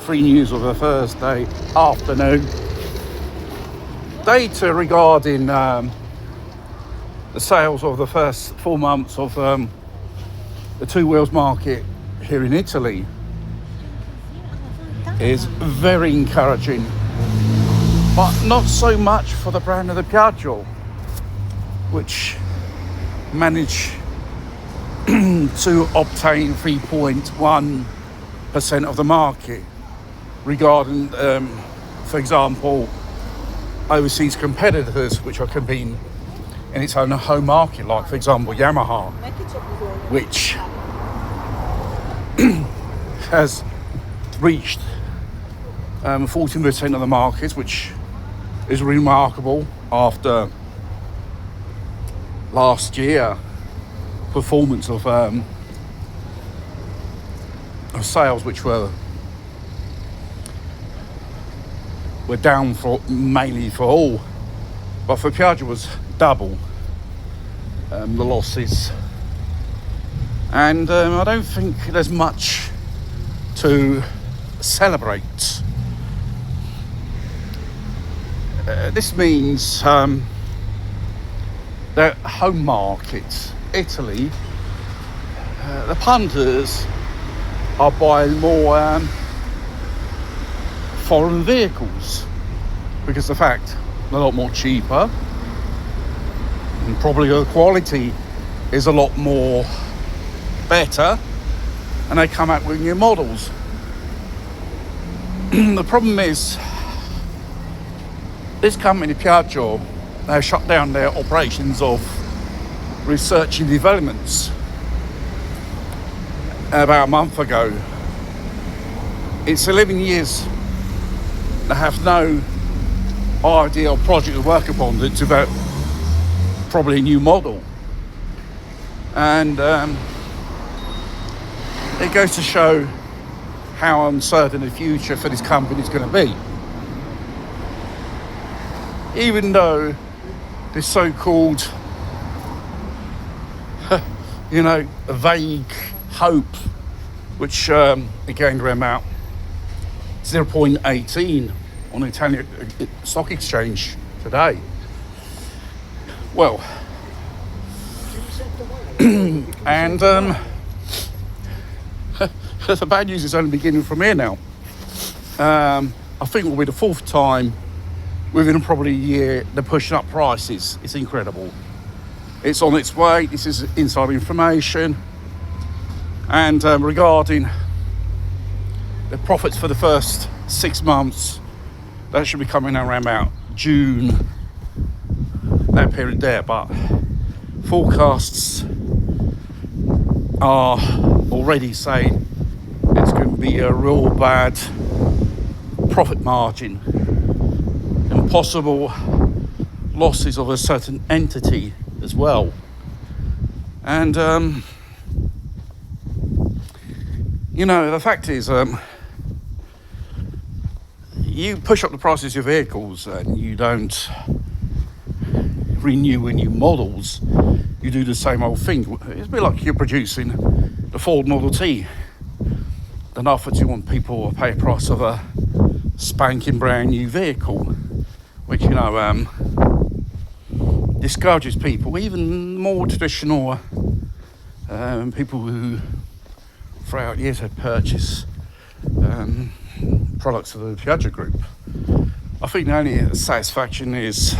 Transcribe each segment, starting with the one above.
free news of a Thursday afternoon. Data regarding the sales of the first 4 months of the two wheels market here in Italy is very encouraging, but not so much for the brand of the Piaggio, which managed to obtain 3.1% of the market regarding, for example, overseas competitors which are competing in its own home market, like for example Yamaha, which has reached 14% of the market, which is remarkable after last year performance of sales, which were down for mainly for all, but for Piaggio was double the losses, and I don't think there's much to celebrate. This means the home market, Italy, the punters are buying more foreign vehicles because the fact they're a lot more cheaper and probably the quality is a lot more better, and they come out with new models. The problem is this company Piaggio, they shut down their operations of research and developments about a month ago. It's 11 years. They have no idea or project to work upon to develop probably a new model. And it goes to show how uncertain the future for this company is going to be. Even though this so-called vague hope, which again ran out 0.18 on the Italian stock exchange today. Well, and the bad news is only beginning from here now. I think it will be the fourth time within probably a year they're pushing up prices. It's incredible. It's on its way. This is inside information. And regarding the profits for the first 6 months, that should be coming around about June, that period there. But forecasts are already saying it's going to be a real bad profit margin and possible losses of a certain entity as well. And the fact is, you push up the prices of your vehicles and you don't renew new models, you do the same old thing. It's a bit like you're producing the Ford Model T. Then afterwards you want people to pay a price of a spanking brand new vehicle, which discourages people, even more traditional people who throughout years had purchased products of the Piaggio group. I think the only satisfaction is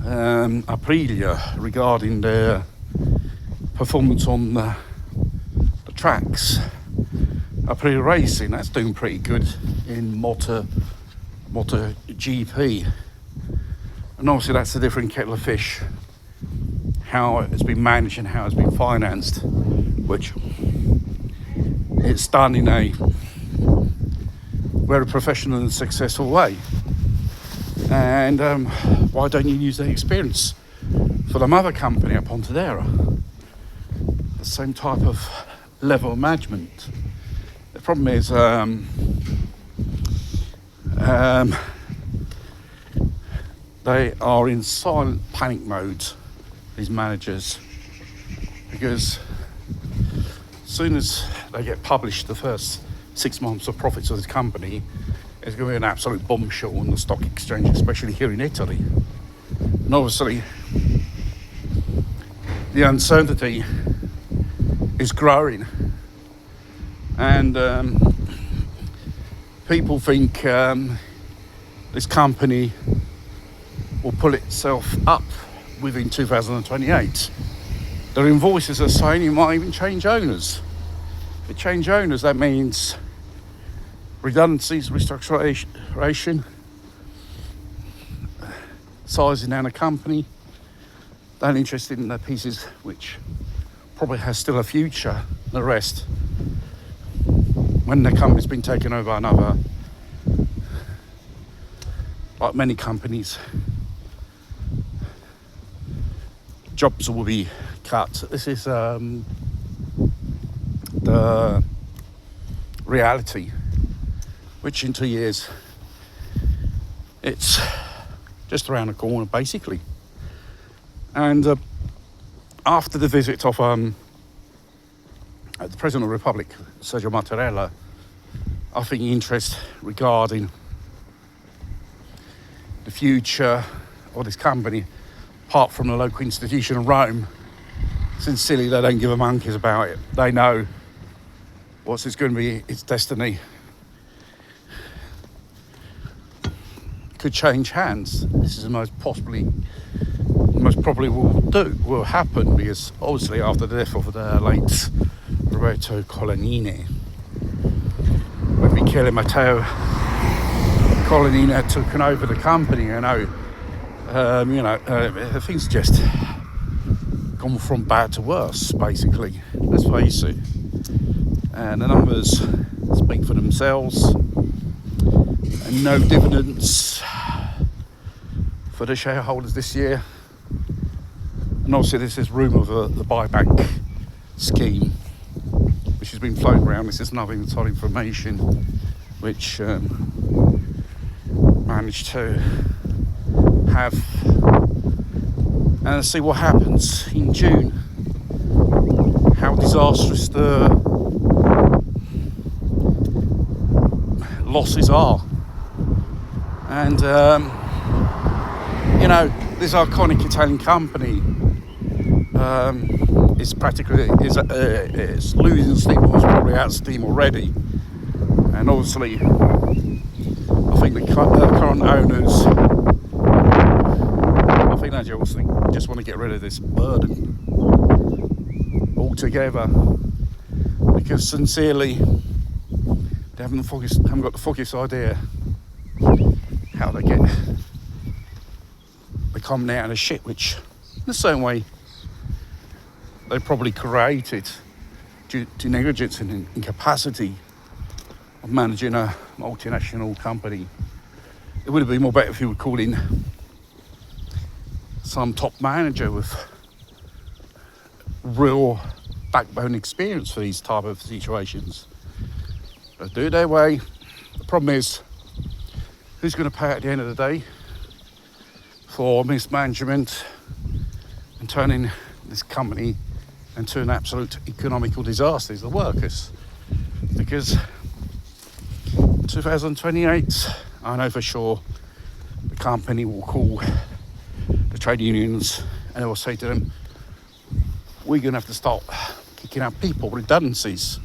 Aprilia regarding their performance on the tracks. Aprilia Racing, that's doing pretty good in MotoGP. And obviously that's a different kettle of fish, how it's been managed and how it's been financed, which it's done in a very professional and successful way. And why don't you use that experience for the mother company at Pontedera? The same type of level of management. The problem is they are in silent panic mode, these managers, because as soon as they get published the first 6 months of profits of this company is going to be an absolute bombshell on the stock exchange, especially here in Italy. And obviously, the uncertainty is growing, and people think this company will pull itself up within 2028. Their invoices are saying it might even change owners. If it change owners, that means redundancies, restructuration, sizing down a company, they're interested in the pieces which probably has still a future. The rest, when the company's been taken over by another, like many companies, jobs will be cut. This is the reality, which in 2 years, it's just around the corner, basically. And after the visit of the President of the Republic, Sergio Mattarella, I think interest regarding the future of this company, apart from the local institution of Rome, sincerely, they don't give a monkeys about it. They know what's it's going to be, its destiny. Could change hands. This is the most probably will happen, because obviously after the death of the late Roberto Colonnini, when Michele Matteo Colonnini had taken over the company, things just gone from bad to worse, basically. Let's face it. And the numbers speak for themselves. And no dividends for the shareholders this year. And obviously this is rumour of the buyback scheme, which has been floating around. This is another inside information which managed to have, and see what happens in June. How disastrous the losses are. And this iconic Italian company is practically is losing steam, or is probably out of steam already. And obviously, I think the current owners, I think they just want to get rid of this burden altogether, because sincerely, they haven't got the foggiest idea how they get the company out of the shit, which in the same way they probably created due to negligence and incapacity of managing a multinational company. It would have been more better if you would call in some top manager with real backbone experience for these type of situations. But do it their way. The problem is, who's going to pay at the end of the day for mismanagement and turning this company into an absolute economical disaster? Is the workers. Because 2028, I know for sure the company will call the trade unions and they will say to them, we're going to have to start kicking out people, redundancies.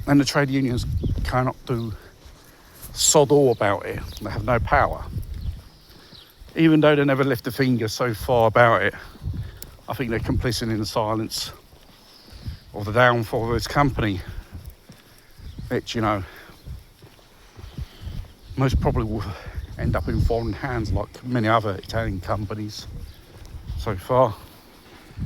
And the trade unions cannot do sod all about it. They have no power. Even though they never lift a finger so far about it, I think they're complicit in the silence of the downfall of this company, which, most probably will end up in foreign hands like many other Italian companies so far.